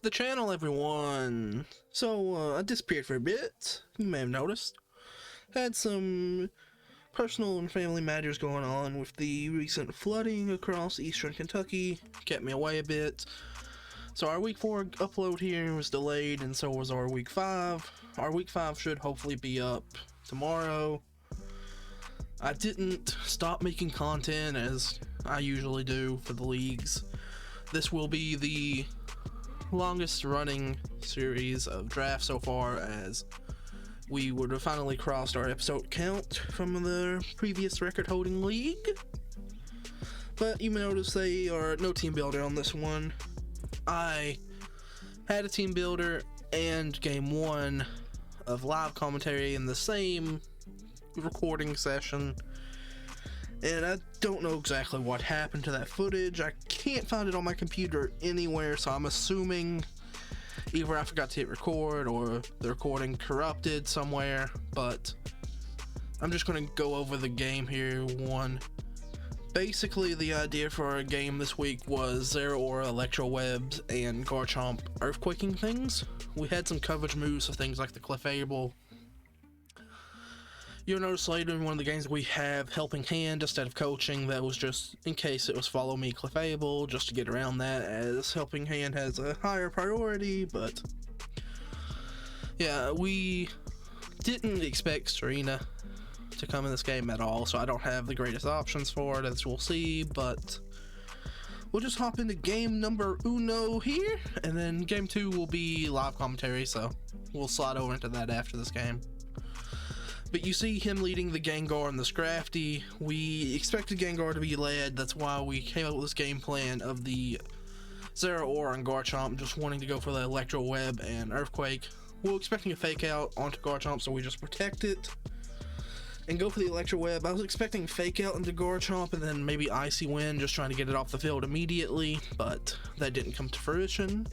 to the channel, everyone. So, I disappeared for a bit. You may have noticed. Had some personal and family matters going on with the recent flooding across eastern Kentucky. Kept me away a bit. So our week 4 upload here was delayed, and so was our week 5. Our week 5 should hopefully be up tomorrow. I didn't stop making content as I usually do for the leagues. This will be the longest running series of drafts so far, as we would have finally crossed our episode count from the previous record holding league. But you may notice they are no team builder on this one. I had a team builder and game 1 of live commentary in the same recording session, and I don't know exactly what happened to that footage. I can't find it on my computer anywhere, so I'm assuming either I forgot to hit record or the recording corrupted somewhere. But I'm just going to go over the game here. Basically, the idea for our game this week was Zero Aura, Electro Webs, and Garchomp earthquaking things. We had some coverage moves for things like the Clefable. You'll notice later in one of the games we have Helping Hand instead of coaching. That was just in case it was Follow Me Clefable, just to get around that, as Helping Hand has a higher priority. But yeah, we didn't expect Serena to come in this game at all, so I don't have the greatest options for it, as we'll see. But we'll just hop into game number uno here, and then game 2 will be live commentary, so we'll slide over into that after this game. But you see him leading the Gengar and the Scrafty. We expected Gengar to be led. That's why we came up with this game plan of the Zero Aura and Garchomp, just wanting to go for the Electro Web and Earthquake. We were expecting a Fake Out onto Garchomp, so we just protect it and go for the Electro Web. I was expecting Fake Out into Garchomp and then maybe Icy Wind, just trying to get it off the field immediately, but that didn't come to fruition.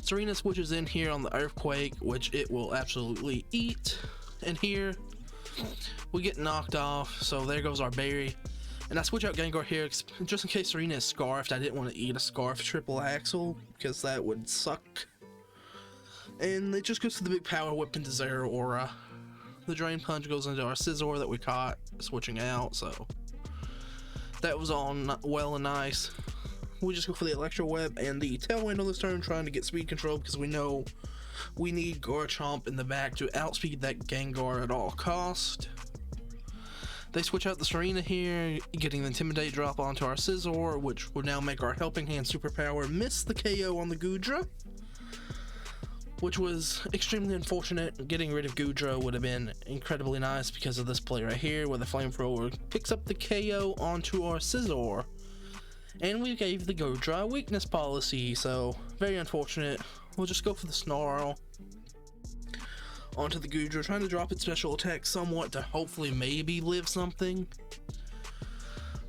Serena switches in here on the Earthquake, which it will absolutely eat. And here we get knocked off, so there goes our berry. And I switch out Gengar here just in case Serena is Scarfed. I didn't want to eat a Scarf Triple Axle because that would suck. And it just goes to the big Power Whip into Zero Aura. The Drain Punch goes into our Scizor that we caught switching out, so that was all well and nice. We just go for the Electro Web and the Tailwind on this turn, trying to get speed control because we know we need Garchomp in the back to outspeed that Gengar at all cost. They switch out the Serena here, getting the Intimidate drop onto our Scizor, which would now make our Helping Hand superpower miss the KO on the Goodra, which was extremely unfortunate. Getting rid of Goodra would have been incredibly nice because of this play right here, where the Flamethrower picks up the KO onto our Scizor. And we gave the Goodra weakness policy, so very unfortunate. We'll just go for the Snarl onto the Goodra, trying to drop its special attack somewhat to hopefully maybe live something.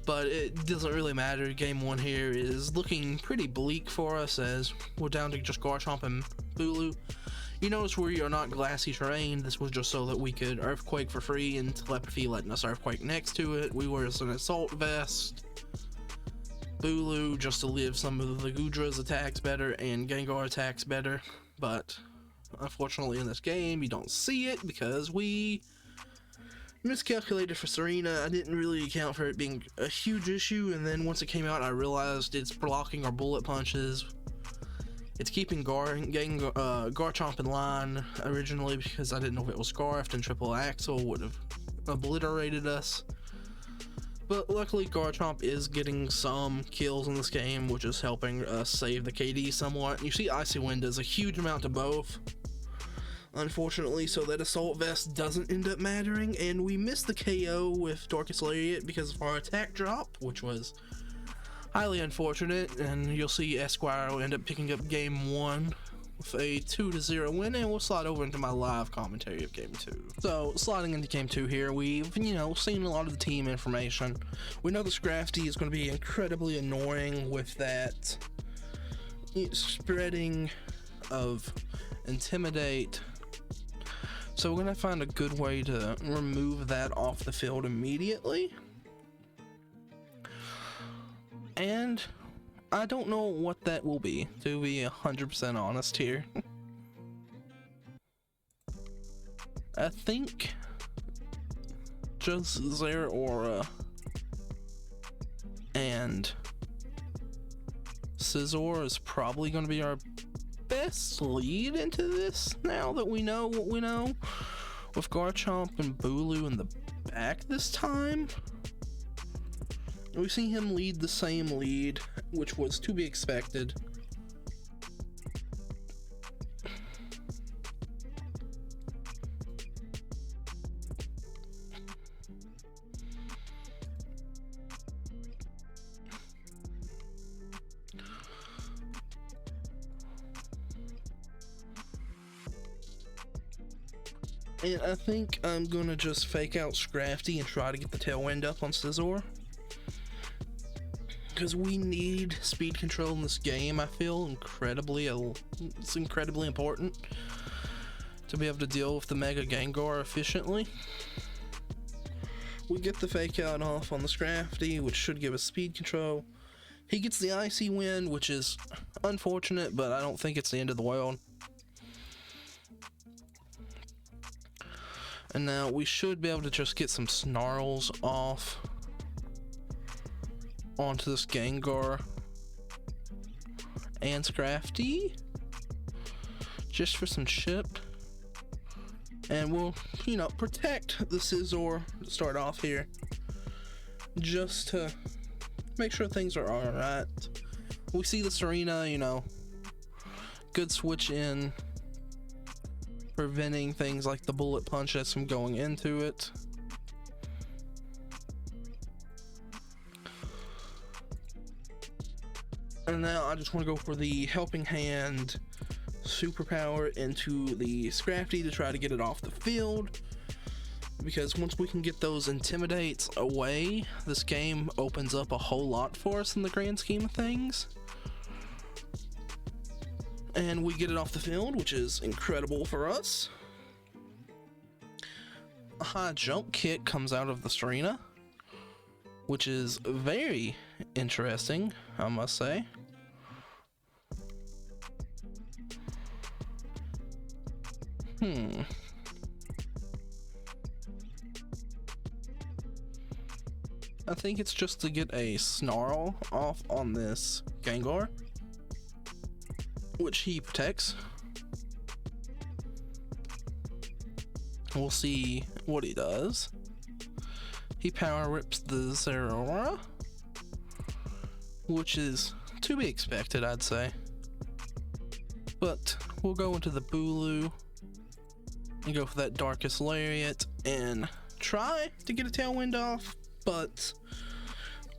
But it doesn't really matter. Game 1 here is looking pretty bleak for us, as we're down to just Garchomp and Bulu. You notice we are not glassy terrain. This was just so that we could Earthquake for free, and Telepathy letting us Earthquake next to it. We were an Assault Vest Bulu just to live some of the Goodra's attacks better and Gengar attacks better. But unfortunately in this game you don't see it because we miscalculated for Serena. I didn't really account for it being a huge issue, and then once it came out I realized it's blocking our bullet punches. It's keeping Garchomp in line originally because I didn't know if it was Scarfed, and Triple Axle would have obliterated us. But luckily Garchomp is getting some kills in this game, which is helping us save the KD somewhat. You see Icy Wind does a huge amount to both, unfortunately, so that Assault Vest doesn't end up mattering, and we missed the KO with Darkest Lariat because of our attack drop, which was highly unfortunate. And you'll see Esquire will end up picking up game 1 with a 2-0 win, and we'll slide over into my live commentary of game 2. So sliding into game 2 here, we've seen a lot of the team information. We know the Scrafty is going to be incredibly annoying with that spreading of Intimidate, so we're going to find a good way to remove that off the field immediately. And I don't know what that will be, to be 100% honest here. I think just Zeraora and Scizor is probably going to be our best lead into this now that we know what we know. With Garchomp and Bulu in the back this time, we see him lead the same lead, which was to be expected. And I think I'm gonna just fake out Scrafty and try to get the Tailwind up on Scizor, because we need speed control in this game. I feel it's incredibly important to be able to deal with the Mega Gengar efficiently. We get the fake out off on the Scrafty, which should give us speed control. He gets the Icy Wind, which is unfortunate, but I don't think it's the end of the world. And now we should be able to just get some Snarls off onto this Gengar and Scrafty, just for some chip. And we'll, you know, protect the Scizor to start off here, just to make sure things are alright. We see the Serena, you know, good switch in, preventing things like the Bullet Punch that's from going into it. And now I just want to go for the Helping Hand superpower into the Scrafty to try to get it off the field, because once we can get those Intimidates away, this game opens up a whole lot for us in the grand scheme of things. And we get it off the field, which is incredible for us. A high jump kick comes out of the Serena, which is very interesting, I must say. I think it's just to get a Snarl off on this Gengar, which he protects. We'll see what he does. He power rips the Zeraora, which is to be expected, I'd say. But we'll go into the Bulu and go for that Darkest Lariat and try to get a Tailwind off, but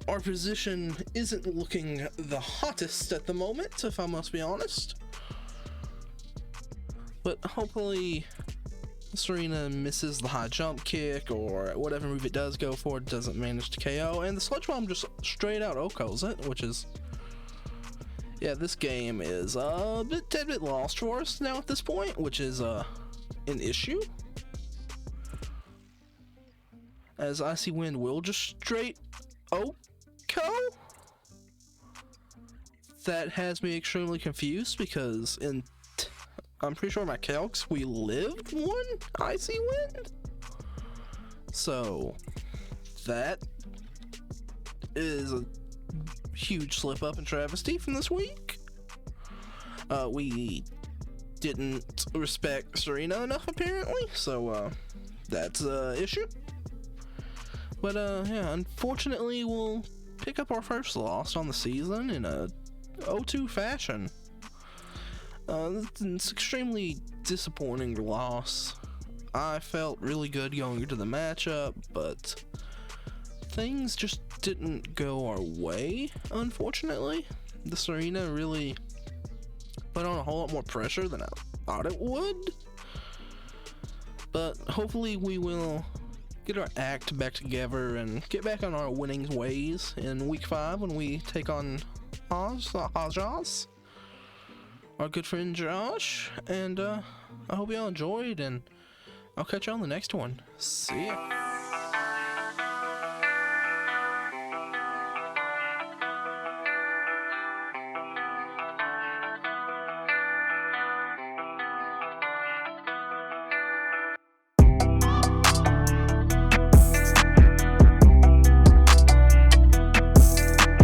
our position isn't looking the hottest at the moment, if I must be honest. But hopefully Serena misses the high jump kick, or whatever move it does go for, it doesn't manage to KO, and the Sludge Bomb just straight out OHKOs it, which is, yeah, this game is a tad bit lost for us now at this point, which is an issue, as Icy Wind will just straight OHKO. That has me extremely confused, because I'm pretty sure my calcs, we lived one Icy Wind. So that is a huge slip up and travesty from this week. We didn't respect Serena enough, apparently, so that's an issue. But yeah, unfortunately we'll pick up our first loss on the season in a 0-2 fashion. It's an extremely disappointing loss. I felt really good going into the matchup, but things just didn't go our way, unfortunately. The Serena really put on a whole lot more pressure than I thought it would. But hopefully we will get our act back together and get back on our winning ways in week 5 when we take on Josh, our good friend Josh. And I hope y'all enjoyed, and I'll catch you on the next one. See ya.